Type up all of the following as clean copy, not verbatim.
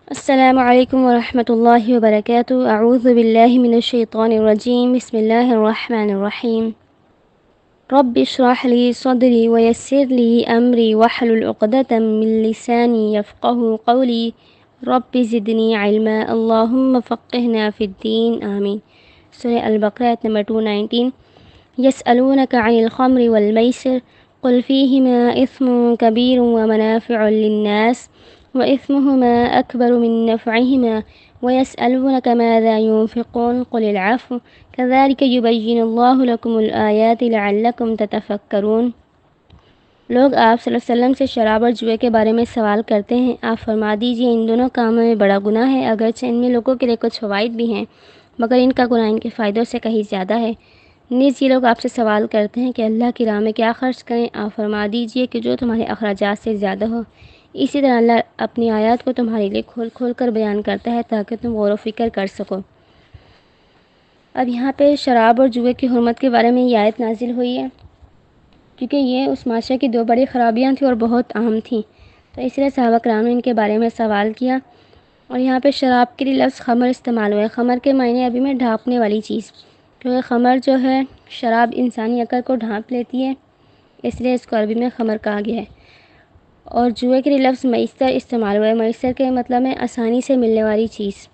السلام علیکم ورحمۃ اللہ وبرکاتہ۔ اعوذ باللہ من الشیطان الرجیم، بسم اللہ الرحمن الرحیم۔ رب اشرح لی صدری ویسر لی امری واحلل عقدۃ من لسانی یفقہوا قولی، رب زدنی علما، اللہم فقہنا فی الدین، آمین۔ سورہ البقرہ آیت نمبر 219۔ یسألونک عن الخمر والمیسر قل فیہما اثم کبیر ومنافع للناس وإثمهما أكبر من نفعهما ويسألونك ماذا ينفقون قل العفو كذلك يبين الله لكم الآيات لعلكم تتفكرون۔ لوگ آپ صلی اللہ علیہ وسلم سے شراب اور جوئے کے بارے میں سوال کرتے ہیں، آپ فرما دیجئے ان دونوں کاموں میں بڑا گناہ ہے، اگرچہ ان میں لوگوں کے لیے کچھ فوائد بھی ہیں مگر ان کا گناہ ان کے فائدوں سے کہیں زیادہ ہے۔ نیز یہ لوگ آپ سے سوال کرتے ہیں کہ اللہ کی راہ میں کیا خرچ کریں، آپ فرما دیجئے کہ جو تمہارے اخراجات سے زیادہ ہو۔ اسی طرح اللہ اپنی آیات کو تمہارے لیے کھول کھول کر بیان کرتا ہے تاکہ تم غور و فکر کر سکو۔ اب یہاں پہ شراب اور جوئے کی حرمت کے بارے میں یہ آیت نازل ہوئی ہے کیونکہ یہ اس معاشرے کی دو بڑی خرابیاں تھیں اور بہت اہم تھیں، تو اس لیے صحابہ کرام نے ان کے بارے میں سوال کیا۔ اور یہاں پہ شراب کے لیے لفظ خمر استعمال ہوا ہے۔ خمر کے معنی عربی میں ڈھانپنے والی چیز، کیونکہ خمر جو ہے شراب انسانی عقل کو ڈھانپ لیتی ہے، اس لیے اس کو عربی میں خمر کہا گیا ہے۔ اور جوئے کے لیے لفظ میسر استعمال ہوا ہے۔ میسر کے مطلب ہے آسانی سے ملنے والی چیز۔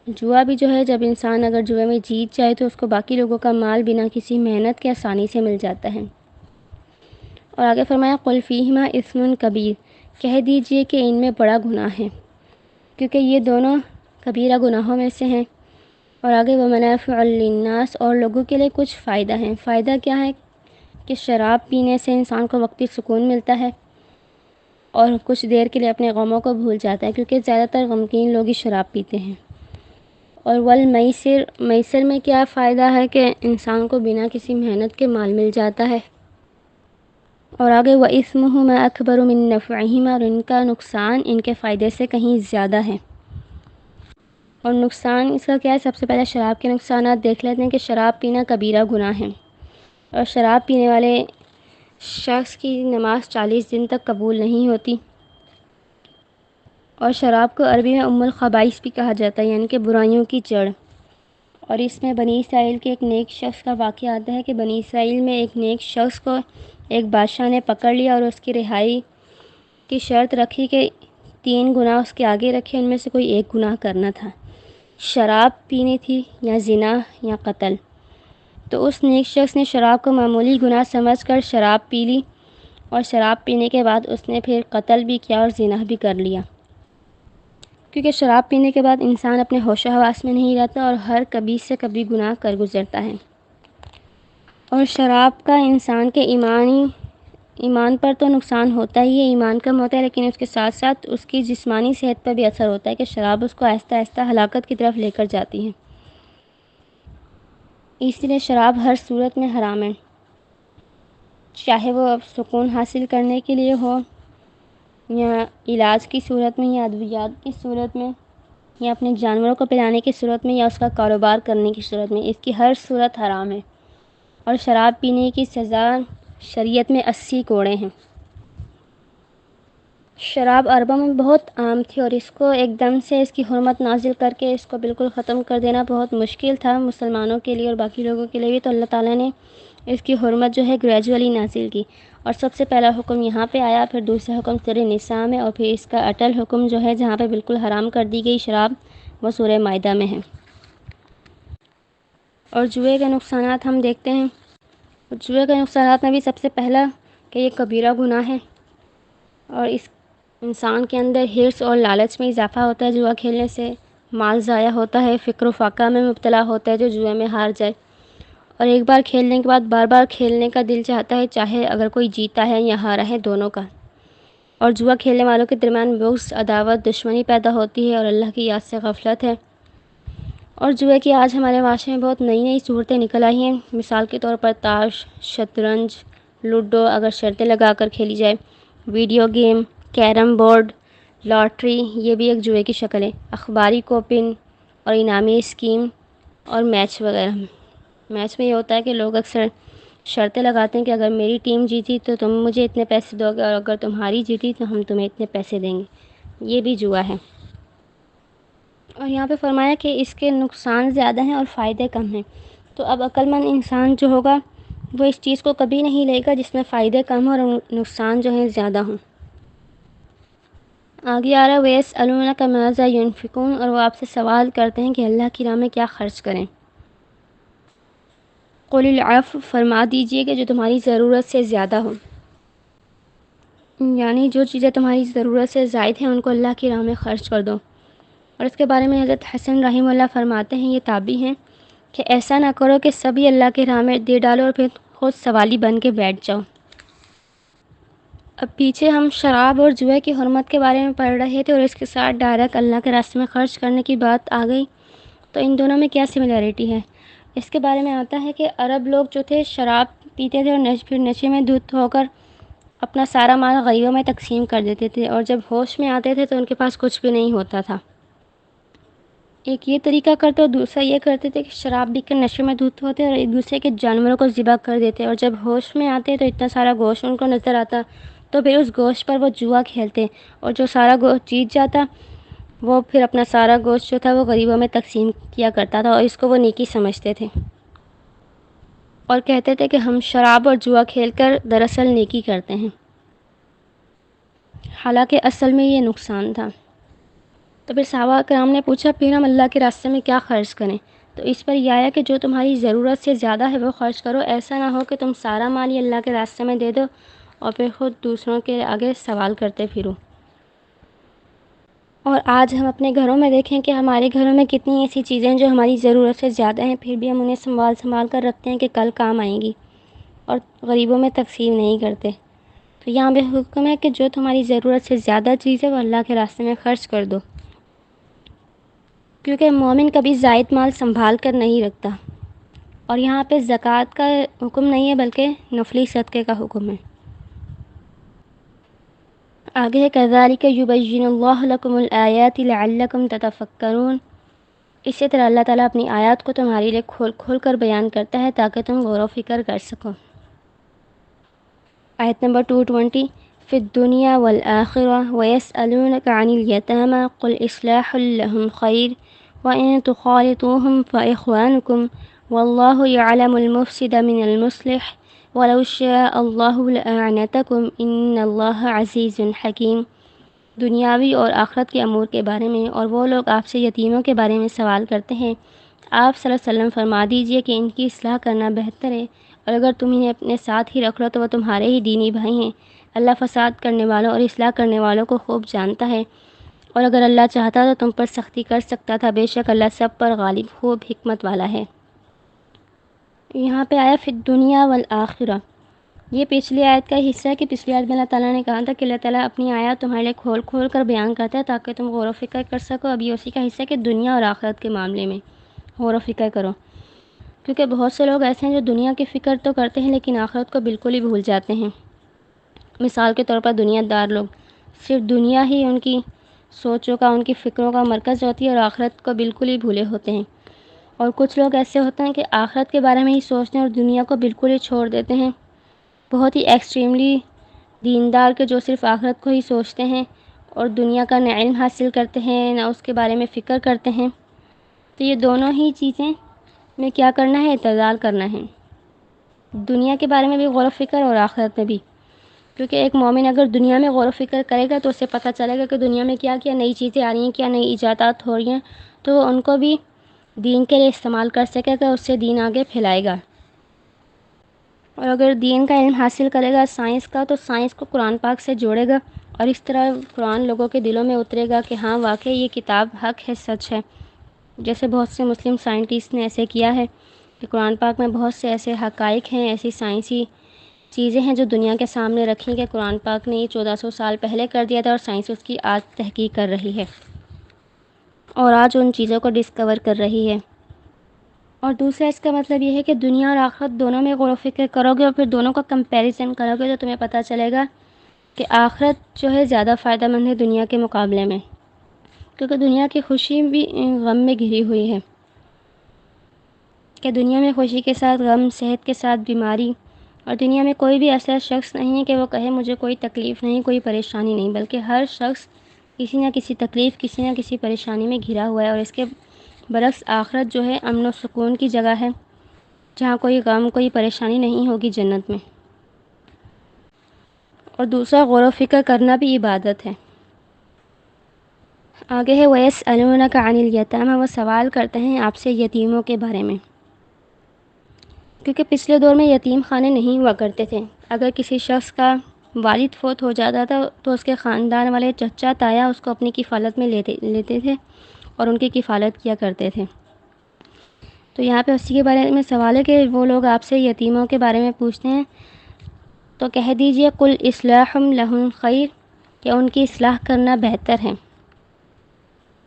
جوا بھی جو ہے جب انسان اگر جوئے میں جیت جائے تو اس کو باقی لوگوں کا مال بنا کسی محنت کے آسانی سے مل جاتا ہے۔ اور آگے فرمایا قل فیہما اثم کبیر، کہہ دیجئے کہ ان میں بڑا گناہ ہے، کیونکہ یہ دونوں کبیرہ گناہوں میں سے ہیں۔ اور آگے ومنافع للناس، اور لوگوں کے لیے کچھ فائدہ ہیں۔ فائدہ کیا ہے کہ شراب پینے سے انسان کو وقتی سکون ملتا ہے اور کچھ دیر کے لیے اپنے غموں کو بھول جاتا ہے، کیونکہ زیادہ تر غمگین لوگ ہی شراب پیتے ہیں۔ اور والمیسر، میسر میں کیا فائدہ ہے کہ انسان کو بنا کسی محنت کے مال مل جاتا ہے۔ اور آگے وَإِثْمُهُمَا أَكْبَرُ مِن نَّفْعِهِمَا، اور ان کا نقصان ان کے فائدے سے کہیں زیادہ ہے۔ اور نقصان اس کا کیا ہے؟ سب سے پہلے شراب کے نقصانات دیکھ لیتے ہیں کہ شراب پینا کبیرہ گناہ ہے، اور شراب پینے والے شخص کی نماز 40 دن تک قبول نہیں ہوتی۔ اور شراب کو عربی میں ام الخبائث بھی کہا جاتا ہے، یعنی کہ برائیوں کی جڑ۔ اور اس میں بنی اسرائیل کے ایک نیک شخص کا واقعہ آتا ہے کہ بنی اسرائیل میں ایک نیک شخص کو ایک بادشاہ نے پکڑ لیا اور اس کی رہائی کی شرط رکھی کہ 3 گناہ اس کے آگے رکھے، ان میں سے کوئی ایک گناہ کرنا تھا، شراب پینی تھی یا زنا یا قتل۔ تو اس نیک شخص نے شراب کو معمولی گناہ سمجھ کر شراب پی لی، اور شراب پینے کے بعد اس نے پھر قتل بھی کیا اور زنا بھی کر لیا، کیونکہ شراب پینے کے بعد انسان اپنے ہوش و حواس میں نہیں رہتا اور ہر کبھی سے کبھی گناہ کر گزرتا ہے۔ اور شراب کا انسان کے ایمان پر تو نقصان ہوتا ہی ہے، ایمان کم ہوتا ہے، لیکن اس کے ساتھ ساتھ اس کی جسمانی صحت پر بھی اثر ہوتا ہے کہ شراب اس کو آہستہ آہستہ ہلاکت کی طرف لے کر جاتی ہے۔ اس لیے شراب ہر صورت میں حرام ہے، چاہے وہ سکون حاصل کرنے کے لیے ہو یا علاج کی صورت میں یا ادویات کی صورت میں یا اپنے جانوروں کو پلانے کی صورت میں یا اس کا کاروبار کرنے کی صورت میں، اس کی ہر صورت حرام ہے۔ اور شراب پینے کی سزا شریعت میں 80 کوڑے ہیں۔ شراب عربوں میں بہت عام تھی اور اس کو ایک دم سے اس کی حرمت نازل کر کے اس کو بالکل ختم کر دینا بہت مشکل تھا مسلمانوں کے لیے اور باقی لوگوں کے لیے بھی، تو اللہ تعالیٰ نے اس کی حرمت جو ہے گریجولی نازل کی، اور سب سے پہلا حکم یہاں پہ آیا، پھر دوسرا حکم سورہ نساء میں، اور پھر اس کا اٹل حکم جو ہے جہاں پہ بالکل حرام کر دی گئی شراب وہ سورہ مائدہ میں ہے۔ اور جوئے کے نقصانات ہم دیکھتے ہیں، جوئے کے نقصانات میں بھی سب سے پہلا کہ یہ کبیرہ گناہ ہے، اور اس انسان کے اندر حرص اور لالچ میں اضافہ ہوتا ہے، جوا کھیلنے سے مال ضائع ہوتا ہے، فکر و فاقہ میں مبتلا ہوتا ہے جو جوئے میں ہار جائے، اور ایک بار کھیلنے کے بعد بار بار کھیلنے کا دل چاہتا ہے، چاہے اگر کوئی جیتا ہے یا ہارا ہے دونوں کا۔ اور جوا کھیلنے والوں کے درمیان بغض، عداوت، دشمنی پیدا ہوتی ہے اور اللہ کی یاد سے غفلت ہے۔ اور جوئے کی آج ہمارے معاشرے میں بہت نئی نئی صورتیں نکل آئی ہیں، مثال کے طور پر تاش، شطرنج، لوڈو اگر شرطیں لگا کر کھیلی جائے، video game, carrom board, lottery, یہ بھی ایک جوئے کی شکل ہے، اخباری کوپن اور انعامی اسکیم اور میچ وغیرہ۔ میچ میں یہ ہوتا ہے کہ لوگ اکثر شرطیں لگاتے ہیں کہ اگر میری ٹیم جیتی تو تم مجھے اتنے پیسے دو گے، اور اگر تمہاری جیتی تو ہم تمہیں اتنے پیسے دیں گے، یہ بھی جوا ہے۔ اور یہاں پہ فرمایا کہ اس کے نقصان زیادہ ہیں اور فائدے کم ہیں. تو اب عقل مند انسان جو ہوگا وہ اس چیز کو کبھی نہیں لے گا جس میں فائدے کم ہوں اور نقصان جو ہیں زیادہ ہوں. آگے آ رہا ہے وَيَسْأَلُونَكَ مَاذَا يُنْفِقُونَ، اور وہ آپ سے سوال کرتے ہیں کہ اللہ کی راہ میں کیا خرچ کریں. قُلِ الْعَفْوَ، فرما دیجئے کہ جو تمہاری ضرورت سے زیادہ ہو، یعنی جو چیزیں تمہاری ضرورت سے زائد ہیں ان کو اللہ کی راہ میں خرچ کر دو. اور اس کے بارے میں حضرت حسن رحمہ اللہ فرماتے ہیں، یہ تابعی ہیں، کہ ایسا نہ کرو کہ سبھی اللہ کی راہ میں دے ڈالو اور پھر خود سوالی بن کے بیٹھ جاؤ. اب پیچھے ہم شراب اور جوئے کی حرمت کے بارے میں پڑھ رہے تھے اور اس کے ساتھ ڈائریکٹ اللہ کے راستے میں خرچ کرنے کی بات آ گئی. تو ان دونوں میں کیا سملیرٹی ہے؟ اس کے بارے میں آتا ہے کہ عرب لوگ جو تھے شراب پیتے تھے اور پھر نشے میں دھت ہو کر اپنا سارا مال غریبوں میں تقسیم کر دیتے تھے، اور جب ہوش میں آتے تھے تو ان کے پاس کچھ بھی نہیں ہوتا تھا. ایک یہ طریقہ کرتے اور دوسرا یہ کرتے تھے کہ شراب پی کر نشے میں دھت ہوتے اور ایک دوسرے کے جانوروں کو ذبح کر دیتے، اور جب ہوش میں آتے تو اتنا سارا گوشت ان کو نظر آتا تو پھر اس گوشت پر وہ جوا کھیلتے، اور جو سارا گوشت جیت جاتا وہ پھر اپنا سارا گوشت جو تھا وہ غریبوں میں تقسیم کیا کرتا تھا، اور اس کو وہ نیکی سمجھتے تھے اور کہتے تھے کہ ہم شراب اور جوا کھیل کر دراصل نیکی کرتے ہیں، حالانکہ اصل میں یہ نقصان تھا. تو پھر صحابہ کرام نے پوچھا پھر ہم اللہ کے راستے میں کیا خرچ کریں؟ تو اس پر یہ آیا کہ جو تمہاری ضرورت سے زیادہ ہے وہ خرچ کرو. ایسا نہ ہو کہ تم سارا مال ہی اللہ کے راستے میں دے دو اور پھر خود دوسروں کے آگے سوال کرتے پھرو. اور آج ہم اپنے گھروں میں دیکھیں کہ ہمارے گھروں میں کتنی ایسی چیزیں ہیں جو ہماری ضرورت سے زیادہ ہیں، پھر بھی ہم انہیں سنبھال کر رکھتے ہیں کہ کل کام آئیں گی، اور غریبوں میں تقسیم نہیں کرتے. تو یہاں بھی حکم ہے کہ جو تمہاری ضرورت سے زیادہ چیز ہے وہ اللہ کے راستے میں خرچ کر دو، کیونکہ مومن کبھی زائد مال سنبھال کر نہیں رکھتا. اور یہاں پہ زکوٰۃ کا حکم نہیں ہے بلکہ نفلی صدقے کا حکم ہے. آگے ہے کذالک یبین اللہ لکم الآیات لعلکم تتفکرون. اسی طرح اللہ تعالیٰ اپنی آیات کو تمہارے لیے کھول کھول کر بیان کرتا ہے تاکہ تم غور و فکر کر سکو. آیت نمبر 220 فی الدنیا والآخرہ ویسألونک عن الیتامی قل اصلاح لہم خیر وإن تخالطوهم فإخوانكم واللہ یعلم المفسد من المصلح ولو شاء اللہ لأعنتکم ان اللہ عزیز حکیم. دنیاوی اور آخرت کے امور کے بارے میں، اور وہ لوگ آپ سے یتیموں کے بارے میں سوال کرتے ہیں، آپ صلی اللہ علیہ وسلم فرما دیجئے کہ ان کی اصلاح کرنا بہتر ہے، اور اگر تم انہیں اپنے ساتھ ہی رکھ لو تو وہ تمہارے ہی دینی بھائی ہیں. اللہ فساد کرنے والوں اور اصلاح کرنے والوں کو خوب جانتا ہے، اور اگر اللہ چاہتا تو تم پر سختی کر سکتا تھا، بے شک اللہ سب پر غالب خوب حکمت والا ہے. یہاں پہ آیا فی الدنیا والآخرہ، یہ پچھلی آیت کا حصہ ہے کہ پچھلی آیت میں اللہ تعالیٰ نے کہا تھا کہ اللہ تعالیٰ اپنی آیات تمہارے لیے کھول کھول کر بیان کرتا ہے تاکہ تم غور و فکر کر سکو. اب یہ اسی کا حصہ ہے کہ دنیا اور آخرت کے معاملے میں غور و فکر کرو، کیونکہ بہت سے لوگ ایسے ہیں جو دنیا کی فکر تو کرتے ہیں لیکن آخرت کو بالکل ہی بھول جاتے ہیں. مثال کے طور پر دنیا دار لوگ صرف دنیا ہی ان کی سوچوں کا، ان کی فکروں کا مرکز ہوتی ہے اور آخرت کو بالکل ہی بھولے ہوتے ہیں. اور کچھ لوگ ایسے ہوتے ہیں کہ آخرت کے بارے میں ہی سوچتے ہیں اور دنیا کو بالکل ہی چھوڑ دیتے ہیں. بہت ہی ایکسٹریملی دیندار کے جو صرف آخرت کو ہی سوچتے ہیں اور دنیا کا نہ علم حاصل کرتے ہیں نہ اس کے بارے میں فکر کرتے ہیں. تو یہ دونوں ہی چیزیں میں کیا کرنا ہے؟ اعتدال کرنا ہے، دنیا کے بارے میں بھی غور و فکر اور آخرت میں بھی. کیونکہ ایک مومن اگر دنیا میں غور و فکر کرے گا تو اسے پتہ چلے گا کہ دنیا میں کیا کیا نئی چیزیں آ رہی ہیں، کیا نئی ایجادات ہو رہی ہیں، تو وہ ان کو بھی دین کے لیے استعمال کر سکے گا، اس سے دین آگے پھیلائے گا. اور اگر دین کا علم حاصل کرے گا سائنس کا، تو سائنس کو قرآن پاک سے جوڑے گا، اور اس طرح قرآن لوگوں کے دلوں میں اترے گا کہ ہاں واقعی یہ کتاب حق ہے، سچ ہے. جیسے بہت سے مسلم سائنٹسٹ نے ایسے کیا ہے کہ قرآن پاک میں بہت سے ایسے حقائق ہیں، ایسی سائنسی چیزیں ہیں جو دنیا کے سامنے رکھی کہ قرآن پاک نے یہ 1400 سال پہلے کر دیا تھا اور سائنس اس کی آج تحقیق کر رہی ہے اور آج ان چیزوں کو ڈسکور کر رہی ہے. اور دوسرا اس کا مطلب یہ ہے کہ دنیا اور آخرت دونوں میں غور و فکر کرو گے اور پھر دونوں کا کمپیریزن کرو گے تو تمہیں پتہ چلے گا کہ آخرت جو ہے زیادہ فائدہ مند ہے دنیا کے مقابلے میں، کیونکہ دنیا کی خوشی بھی غم میں گھری ہوئی ہے. کہ دنیا میں خوشی کے ساتھ غم، صحت کے ساتھ بیماری، اور دنیا میں کوئی بھی ایسا شخص نہیں ہے کہ وہ کہے مجھے کوئی تکلیف نہیں، کوئی پریشانی نہیں، بلکہ ہر شخص کسی نہ کسی تکلیف، کسی نہ کسی پریشانی میں گھرا ہوا ہے، اور اس کے برعکس آخرت جو ہے امن و سکون کی جگہ ہے، جہاں کوئی غم، کوئی پریشانی نہیں ہوگی جنت میں۔ اور دوسرا، غور و فکر کرنا بھی عبادت ہے۔ آگے ہے وَيَسْأَلُونَكَ عَنِ الْيَتَامَى، وہ سوال کرتے ہیں آپ سے یتیموں کے بارے میں، کیونکہ پچھلے دور میں یتیم خانے نہیں ہوا کرتے تھے۔ اگر کسی شخص کا والد فوت ہو جاتا تھا تو اس کے خاندان والے چچا تایا اس کو اپنی کفالت میں لیتے تھے اور ان کی کفالت کیا کرتے تھے۔ تو یہاں پہ اسی کے بارے میں سوال ہے کہ وہ لوگ آپ سے یتیموں کے بارے میں پوچھتے ہیں تو کہہ دیجئے قُلْ إِصْلَاحٌ لَهُمْ خَيْرٌ، کہ ان کی اصلاح کرنا بہتر ہے،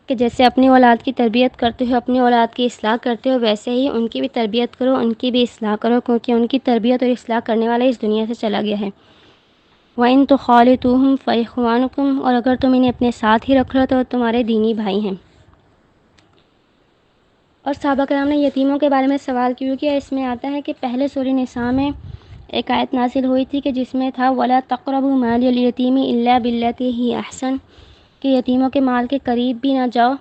کہ جیسے اپنی اولاد کی تربیت کرتے ہو، اپنی اولاد کی اصلاح کرتے ہو، ویسے ہی ان کی بھی تربیت کرو، ان کی بھی اصلاح کرو، کیونکہ ان کی تربیت اور اصلاح کرنے والا اس دنیا سے چلا گیا ہے۔ وَإِن تُخَالِطُوهُمْ فَإِخْوَانُكُمْ، اور اگر تم انہیں اپنے ساتھ ہی رکھ لو تو تمہارے دینی بھائی ہیں۔ اور صحابہ کرام نے یتیموں کے بارے میں سوال کیوں کیا؟ اس میں آتا ہے کہ پہلے سورہ نساء میں ایک آیت نازل ہوئی تھی کہ جس میں تھا وَلَا تَقْرَبُوا مَالَ الْيَتِيمِ إِلَّا بِالَّتِي هِيَ أَحْسَنُ، کہ یتیموں کے مال کے قریب بھی نہ جاؤ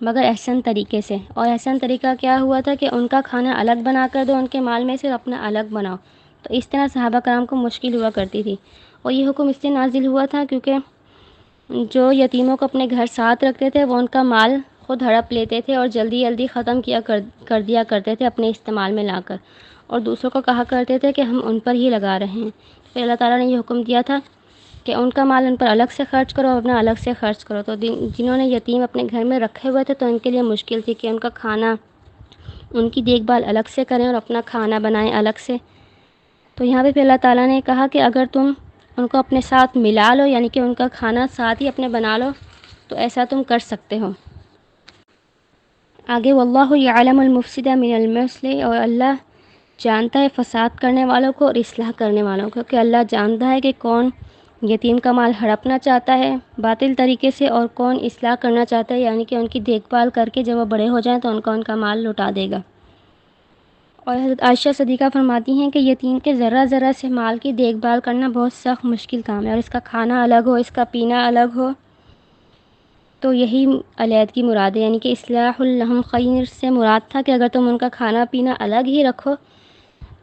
مگر احسن طریقے سے۔ اور احسن طریقہ کیا ہوا تھا کہ ان کا کھانا الگ بنا کر دو، ان کے مال میں سے اپنا الگ بناؤ۔ تو اس طرح صحابہ کرام کو مشکل ہوا کرتی تھی، اور یہ حکم اس سے نازل ہوا تھا کیونکہ جو یتیموں کو اپنے گھر ساتھ رکھتے تھے وہ ان کا مال خود ہڑپ لیتے تھے اور جلدی جلدی ختم کر دیا کرتے تھے اپنے استعمال میں لا کر، اور دوسروں کو کہا کرتے تھے کہ ہم ان پر ہی لگا رہے ہیں۔ پھر اللہ تعالیٰ نے یہ حکم دیا تھا کہ ان کا مال ان پر الگ سے خرچ کرو اور اپنا الگ سے خرچ کرو۔ تو جنہوں نے یتیم اپنے گھر میں رکھے ہوئے تھے تو ان کے لیے مشکل تھی کہ ان کا کھانا، ان کی دیکھ بھال الگ سے کریں اور اپنا کھانا بنائیں الگ سے۔ تو یہاں پہ اللہ تعالیٰ نے کہا کہ اگر تم ان کو اپنے ساتھ ملا لو، یعنی کہ ان کا کھانا ساتھ ہی اپنے بنا لو، تو ایسا تم کر سکتے ہو۔ آگے واللہ یعلم المفسد من المصلح، اور اللہ جانتا ہے فساد کرنے والوں کو اور اصلاح کرنے والوں کو، کہ اللہ جانتا ہے کہ کون یتیم کا مال ہڑپنا چاہتا ہے باطل طریقے سے اور کون اصلاح کرنا چاہتا ہے، یعنی کہ ان کی دیکھ بھال کر کے جب وہ بڑے ہو جائیں تو ان کا مال لوٹا دے گا۔ اور حضرت عائشہ صدیقہ فرماتی ہیں کہ یتیم کے ذرہ ذرہ سے مال کی دیکھ بھال کرنا بہت سخت مشکل کام ہے، اور اس کا کھانا الگ ہو، اس کا پینا الگ ہو، تو یہی علیحدگی مراد ہے، یعنی کہ اصلاح لہم خیر سے مراد تھا کہ اگر تم ان کا کھانا پینا الگ ہی رکھو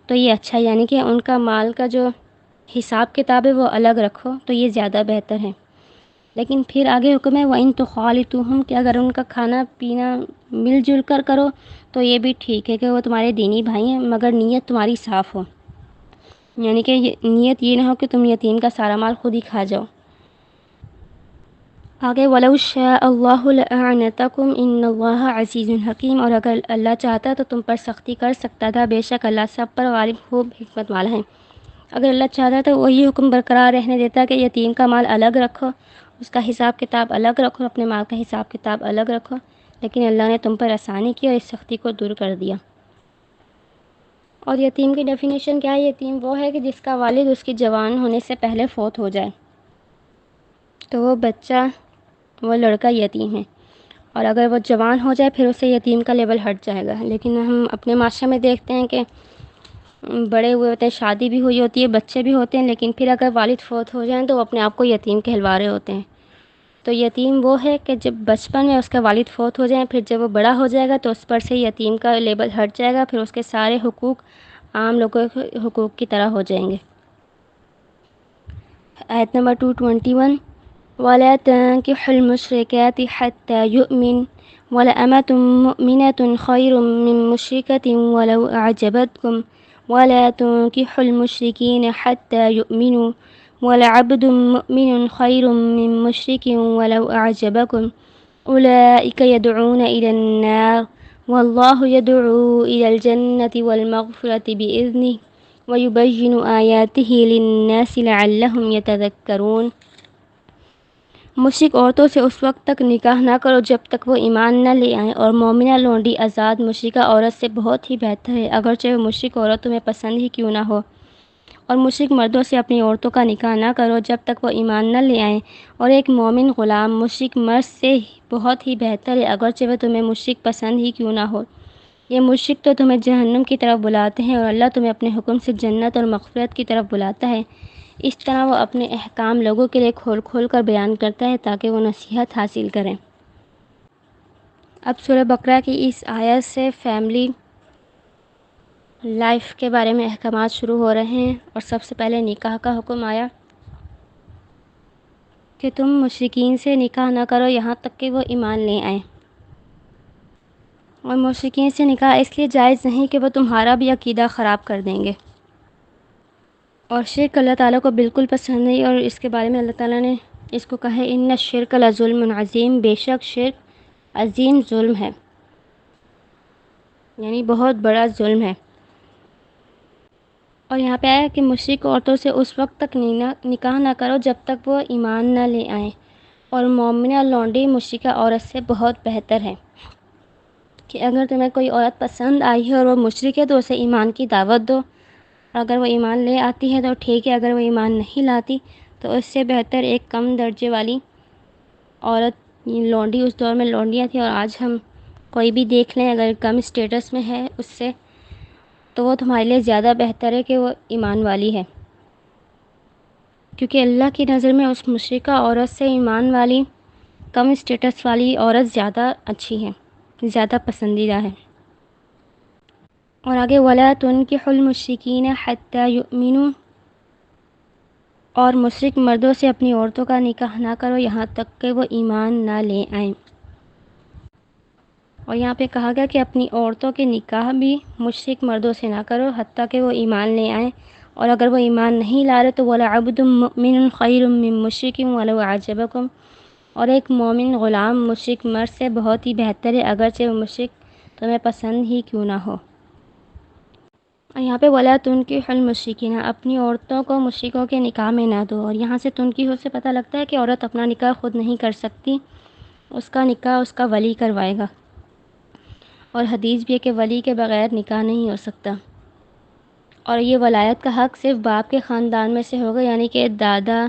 تو یہ اچھا ہے، یعنی کہ ان کا مال کا جو حساب کتاب ہے وہ الگ رکھو تو یہ زیادہ بہتر ہے۔ لیکن پھر آگے حکم ہے وَإِن تُخَالِطُوهُمْ، کہ اگر ان کا کھانا پینا مل جل کر کرو تو یہ بھی ٹھیک ہے کہ وہ تمہارے دینی بھائی ہیں، مگر نیت تمہاری صاف ہو، یعنی کہ نیت یہ نہ ہو کہ تم یتیم کا سارا مال خود ہی کھا جاؤ۔ آگے وَلَوْ شَاءَ اللَّهُ لَأَعْنَتَكُمْ إِنَّ اللَّهَ عَزِيزٌ حَكِيمٌ، اور اگر اللہ چاہتا تو تم پر سختی کر سکتا تھا، بے شک اللہ سب پر غالب خوب حکمت والا ہے۔ اگر اللہ چاہتا تو وہی حکم برقرار رہنے دیتا کہ یتیم کا مال الگ رکھو، اس کا حساب کتاب الگ رکھو، اپنے مال کا حساب کتاب الگ رکھو، لیکن اللہ نے تم پر آسانی کی اور اس سختی کو دور کر دیا۔ اور یتیم کی ڈیفینیشن کیا ہے؟ یتیم وہ ہے کہ جس کا والد اس کی جوان ہونے سے پہلے فوت ہو جائے، تو وہ بچہ، وہ لڑکا یتیم ہے، اور اگر وہ جوان ہو جائے پھر اسے یتیم کا لیبل ہٹ جائے گا۔ لیکن ہم اپنے معاشرے میں دیکھتے ہیں کہ بڑے ہوئے ہوتے ہیں، شادی بھی ہوئی ہوتی ہے، بچے بھی ہوتے ہیں، لیکن پھر اگر والد فوت ہو جائیں تو وہ اپنے آپ کو یتیم کہلوا رہے ہوتے ہیں۔ تو یتیم وہ ہے کہ جب بچپن میں اس کا والد فوت ہو جائیں، پھر جب وہ بڑا ہو جائے گا تو اس پر سے یتیم کا لیبل ہٹ جائے گا، پھر اس کے سارے حقوق عام لوگوں کے حقوق کی طرح ہو جائیں گے۔ آیت نمبر 221 وَلَا تَنكِحُوا الْمُشْرِكَاتِ حَتَّى يُؤْمِنَ وَلَأَمَةٌ مُؤْمِنَةٌ خَيْرٌ مِّن مُّشْرِكَةٍ وَلَوْ أَعْجَبَتْكُمْ وَلَا تُنكِحُوا الْمُشْرِكِينَ حَتَّى يُؤْمِنُوا وَلَعَبْدٌ مُّؤْمِنٌ خَيْرٌ مِّن مُّشْرِكٍ وَلَوْ أَعْجَبَكُمْ أُولَٰئِكَ يَدْعُونَ إِلَى النَّارِ وَاللَّهُ يَدْعُو إِلَى الْجَنَّةِ وَالْمَغْفِرَةِ بِإِذْنِهِ وَيُبَيِّنُ آيَاتِهِ لِلنَّاسِ لَعَلَّهُمْ يَتَذَكَّرُونَ۔ مشرک عورتوں سے اس وقت تک نکاح نہ کرو جب تک وہ ایمان نہ لے آئیں، اور مومنہ لونڈی آزاد مشرکہ عورت سے بہت ہی بہتر ہے، اگرچہ وہ مشرک عورت تمہیں پسند ہی کیوں نہ ہو۔ اور مشرک مردوں سے اپنی عورتوں کا نکاح نہ کرو جب تک وہ ایمان نہ لے آئیں، اور ایک مومن غلام مشرک مرد سے بہت ہی بہتر ہے، اگرچہ وہ تمہیں مشرک پسند ہی کیوں نہ ہو۔ یہ مشرک تو تمہیں جہنم کی طرف بلاتے ہیں، اور اللہ تمہیں اپنے حکم سے جنت اور مغفرت کی طرف بلاتا ہے۔ اس طرح وہ اپنے احکام لوگوں کے لیے کھول کھول کر بیان کرتا ہے تاکہ وہ نصیحت حاصل کریں۔ اب سورہ بقرہ کی اس آیت سے فیملی لائف کے بارے میں احکامات شروع ہو رہے ہیں، اور سب سے پہلے نکاح کا حکم آیا کہ تم مشرکین سے نکاح نہ کرو یہاں تک کہ وہ ایمان لے آئیں، اور مشرکین سے نکاح اس لیے جائز نہیں کہ وہ تمہارا بھی عقیدہ خراب کر دیں گے، اور شرک اللہ تعالیٰ کو بالکل پسند نہیں، اور اس کے بارے میں اللہ تعالیٰ نے اس کو کہا ہے ان الشرک لظلم عظیم، بے شک شرک عظیم ظلم ہے، یعنی بہت بڑا ظلم ہے۔ اور یہاں پہ آیا کہ مشرک عورتوں سے اس وقت تک نکاح نہ کرو جب تک وہ ایمان نہ لے آئیں، اور مومنہ لونڈی مشرکہ عورت سے بہت بہتر ہے، کہ اگر تمہیں کوئی عورت پسند آئی ہے اور وہ مشرک ہے تو اسے ایمان کی دعوت دو، اگر وہ ایمان لے آتی ہے تو ٹھیک ہے، اگر وہ ایمان نہیں لاتی تو اس سے بہتر ایک کم درجے والی عورت، لونڈی اس دور میں لونڈیاں تھیں، اور آج ہم کوئی بھی دیکھ لیں اگر کم اسٹیٹس میں ہے اس سے، تو وہ تمہارے لیے زیادہ بہتر ہے کہ وہ ایمان والی ہے، کیونکہ اللہ کی نظر میں اس مشرکہ عورت سے ایمان والی کم اسٹیٹس والی عورت زیادہ اچھی ہے، زیادہ پسندیدہ ہے۔ اور آگے وَلَا تُنْكِحُوا الْمُشْرِكِينَ حَتَّى يُؤْمِنُوا، اور مشرک مردوں سے اپنی عورتوں کا نکاح نہ کرو یہاں تک کہ وہ ایمان نہ لے آئیں، اور یہاں پہ کہا گیا کہ اپنی عورتوں کے نکاح بھی مشرک مردوں سے نہ کرو حتیٰ کہ وہ ایمان لے آئیں، اور اگر وہ ایمان نہیں لا رہے تو وَلَعَبْدٌ مُؤْمِنٌ خَيْرٌ مِّن مُشْرِكٍ وَلَوْ أَعْجَبَكُمْ، اور ایک مومن غلام مشرک مرد سے بہت ہی بہتر ہے اگرچہ وہ مشرک تمہیں پسند ہی کیوں نہ ہو۔ اور یہاں پہ وَلَا تُنْكِحُوا الْمُشْرِكِينَ، اپنی عورتوں کو مشرکوں کے نکاح میں نہ دو، اور یہاں سے تنکیحو سے پتہ لگتا ہے کہ عورت اپنا نکاح خود نہیں کر سکتی، اس کا نکاح اس کا ولی کروائے گا، اور حدیث بھی ہے کہ ولی کے بغیر نکاح نہیں ہو سکتا، اور یہ ولایت کا حق صرف باپ کے خاندان میں سے ہوگا، یعنی کہ دادا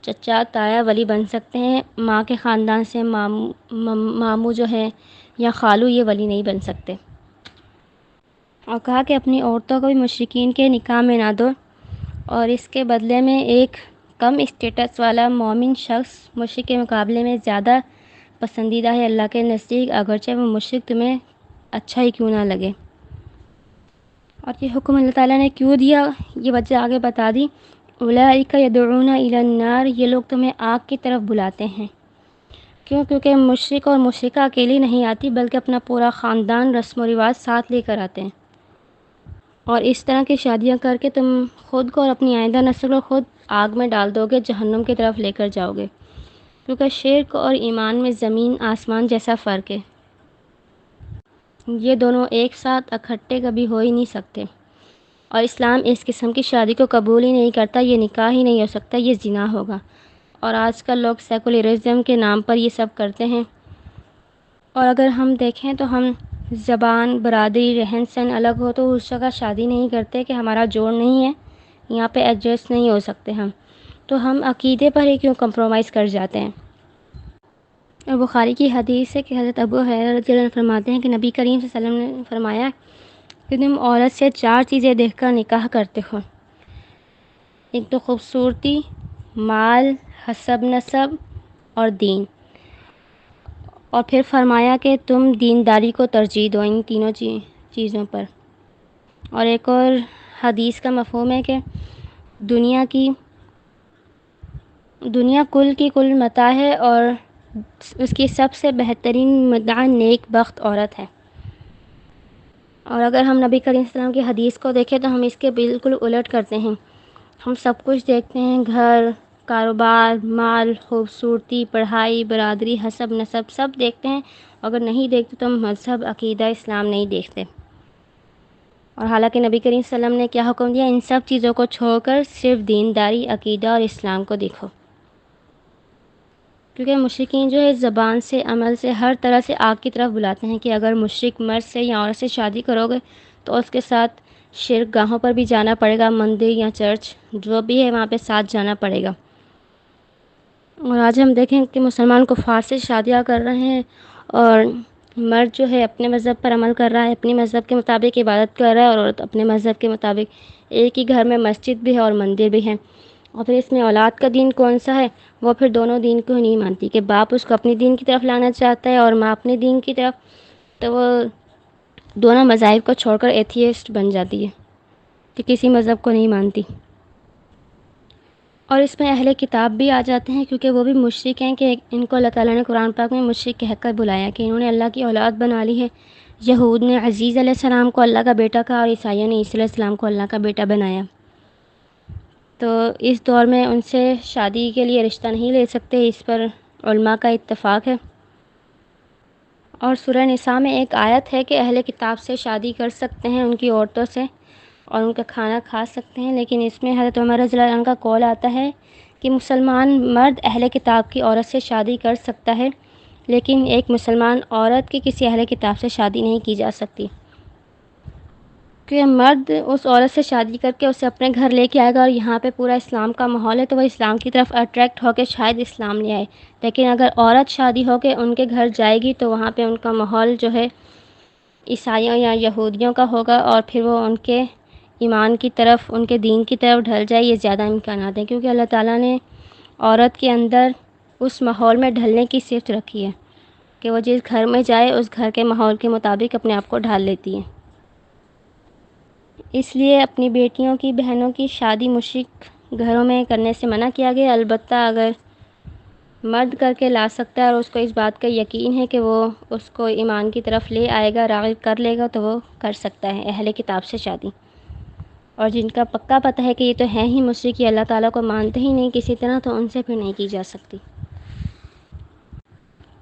چچا تایا ولی بن سکتے ہیں، ماں کے خاندان سے ماموں جو ہے یا خالو یہ ولی نہیں بن سکتے، اور کہا کہ اپنی عورتوں کو بھی مشرکین کے نکاح میں نہ دو، اور اس کے بدلے میں ایک کم اسٹیٹس والا مومن شخص مشرک کے مقابلے میں زیادہ پسندیدہ ہے اللہ کے نزدیک اگرچہ وہ مشرک تمہیں اچھا ہی کیوں نہ لگے۔ اور یہ حکم اللہ تعالیٰ نے کیوں دیا یہ وجہ آگے بتا دی، اولئک یدعون الی النار، یہ لوگ تمہیں آگ کی طرف بلاتے ہیں، کیونکہ مشرک اور مشرکہ اکیلی نہیں آتی بلکہ اپنا پورا خاندان رسم و رواج ساتھ لے کر آتے ہیں، اور اس طرح کی شادیاں کر کے تم خود کو اور اپنی آئندہ نسل کو خود آگ میں ڈال دو گے، جہنم کی طرف لے کر جاؤ گے، کیونکہ شرک اور ایمان میں زمین آسمان جیسا فرق ہے، یہ دونوں ایک ساتھ اکٹھے کبھی ہو ہی نہیں سکتے، اور اسلام اس قسم کی شادی کو قبول ہی نہیں کرتا، یہ نکاح ہی نہیں ہو سکتا، یہ زنا ہوگا، اور آج کل لوگ سیکولرزم کے نام پر یہ سب کرتے ہیں، اور اگر ہم دیکھیں تو ہم زبان برادری رہن سہن الگ ہو تو اس جگہ شادی نہیں کرتے کہ ہمارا جوڑ نہیں ہے، یہاں پہ ایڈجسٹ نہیں ہو سکتے ہم، تو ہم عقیدے پر ہی کیوں کمپرومائز کر جاتے ہیں۔ اور بخاری کی حدیث ہے کہ حضرت ابو ہریرہ رضی اللہ عنہ فرماتے ہیں کہ نبی کریم صلی اللہ علیہ وسلم نے فرمایا کہ تم عورت سے 4 چیزیں دیکھ کر نکاح کرتے ہو، ایک تو خوبصورتی، مال، حسب نسب اور دین، اور پھر فرمایا کہ تم دینداری کو ترجیح دو ان تینوں چیزوں پر، اور ایک اور حدیث کا مفہوم ہے کہ دنیا کل کی کل متاع ہے اور اس کی سب سے بہترین متاع نیک بخت عورت ہے، اور اگر ہم نبی کریم صلی اللہ علیہ وسلم کی حدیث کو دیکھیں تو ہم اس کے بالکل الٹ کرتے ہیں، ہم سب کچھ دیکھتے ہیں، گھر، کاروبار، مال، خوبصورتی، پڑھائی، برادری، حسب نسب سب دیکھتے ہیں، اگر نہیں دیکھتے تو ہم مذہب عقیدہ اسلام نہیں دیکھتے، اور حالانکہ نبی کریم صلی اللہ علیہ وسلم نے کیا حکم دیا، ان سب چیزوں کو چھوڑ کر صرف دینداری، عقیدہ اور اسلام کو دیکھو، کیونکہ مشرکین جو ہے زبان سے عمل سے ہر طرح سے آگ کی طرف بلاتے ہیں کہ اگر مشرک مرد سے یا عورت سے شادی کرو گے تو اس کے ساتھ شرک گاہوں پر بھی جانا پڑے گا، مندر یا چرچ جو بھی ہے وہاں پہ ساتھ جانا پڑے گا، اور آج ہم دیکھیں کہ مسلمان کفار سے شادیاں کر رہے ہیں، اور مرد جو ہے اپنے مذہب پر عمل کر رہا ہے، اپنے مذہب کے مطابق عبادت کر رہا ہے، اور عورت اپنے مذہب کے مطابق، ایک ہی گھر میں مسجد بھی ہے اور مندر بھی ہے، اور پھر اس میں اولاد کا دین کون سا ہے، وہ پھر دونوں دین کو نہیں مانتی، کہ باپ اس کو اپنی دین کی طرف لانا چاہتا ہے اور ماں اپنے دین کی طرف، تو وہ دونوں مذاہب کو چھوڑ کر ایتھیسٹ بن جاتی ہے کہ کسی مذہب کو نہیں مانتی۔ اور اس میں اہل کتاب بھی آ جاتے ہیں، کیونکہ وہ بھی مشرک ہیں، کہ ان کو اللہ تعالیٰ نے قرآن پاک میں مشرک کہہ کر بلایا کہ انہوں نے اللہ کی اولاد بنا لی ہے۔ یہود نے عزیز علیہ السلام کو اللہ کا بیٹا کہا، اور عیسائیوں نے عیسی علیہ السلام کو اللہ کا بیٹا بنایا۔ تو اس دور میں ان سے شادی کے لیے رشتہ نہیں لے سکتے، اس پر علماء کا اتفاق ہے۔ اور سورہ نساء میں ایک آیت ہے کہ اہل کتاب سے شادی کر سکتے ہیں، ان کی عورتوں سے، اور ان کا کھانا کھا سکتے ہیں، لیکن اس میں حضرت عمر رضی اللہ عنہ کا قول آتا ہے کہ مسلمان مرد اہل کتاب کی عورت سے شادی کر سکتا ہے، لیکن ایک مسلمان عورت کی کسی اہل کتاب سے شادی نہیں کی جا سکتی، کہ مرد اس عورت سے شادی کر کے اسے اپنے گھر لے کے آئے گا، اور یہاں پہ پورا اسلام کا ماحول ہے تو وہ اسلام کی طرف اٹریکٹ ہو کے شاید اسلام لے آئے، لیکن اگر عورت شادی ہو کے ان کے گھر جائے گی تو وہاں پہ ان کا ماحول جو ہے عیسائیوں یا یہودیوں کا ہوگا، اور پھر وہ ان کے ایمان کی طرف، ان کے دین کی طرف ڈھل جائے، یہ زیادہ امکانات ہیں، کیونکہ اللہ تعالیٰ نے عورت کے اندر اس ماحول میں ڈھلنے کی صفت رکھی ہے کہ وہ جس گھر میں جائے اس گھر کے ماحول کے مطابق اپنے آپ کو ڈھال لیتی ہے۔ اس لیے اپنی بیٹیوں کی، بہنوں کی شادی مشرک گھروں میں کرنے سے منع کیا گیا، البتہ اگر مرد کر کے لا سکتا ہے اور اس کو اس بات کا یقین ہے کہ وہ اس کو ایمان کی طرف لے آئے گا، راغب کر لے گا، تو وہ کر سکتا ہے اہل کتاب سے شادی۔ اور جن کا پکا پتہ ہے کہ یہ تو ہیں ہی مشرک، یہ اللہ تعالیٰ کو مانتے ہی نہیں کسی طرح، تو ان سے پھر نہیں کی جا سکتی۔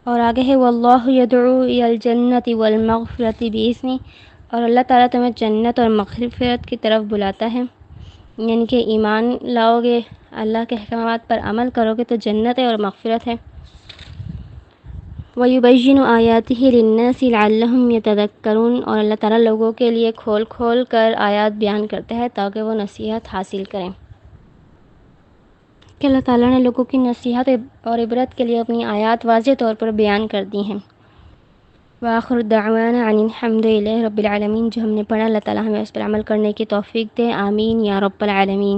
اور آگے ہے واللہ یدعو الی الجنۃ والمغفرۃ بإذنہ، اور اللہ تعالیٰ تمہیں جنت اور مغفرت کی طرف بلاتا ہے، یعنی کہ ایمان لاؤ گے، اللہ کے احکامات پر عمل کرو گے تو جنت ہے اور مغفرت ہے۔ وَيُبَيِّنُ آیَاتِهِ لِلنَّاسِ لَعَلَّهُمْ يَتَذَكَّرُونَ، اور اللہ تعالیٰ لوگوں کے لیے کھول کھول کر آیات بیان کرتا ہے تاکہ وہ نصیحت حاصل کریں، کہ اللہ تعالیٰ نے لوگوں کی نصیحت اور عبرت کے لیے اپنی آیات واضح طور پر بیان کر دی ہیں۔ وآخر دعوانا عن الحمد للہ رب العالمین، جو ہم نے پڑھا اللہ تعالیٰ ہمیں اس پر عمل کرنے کی توفیق دے، آمین یا رب العالمین۔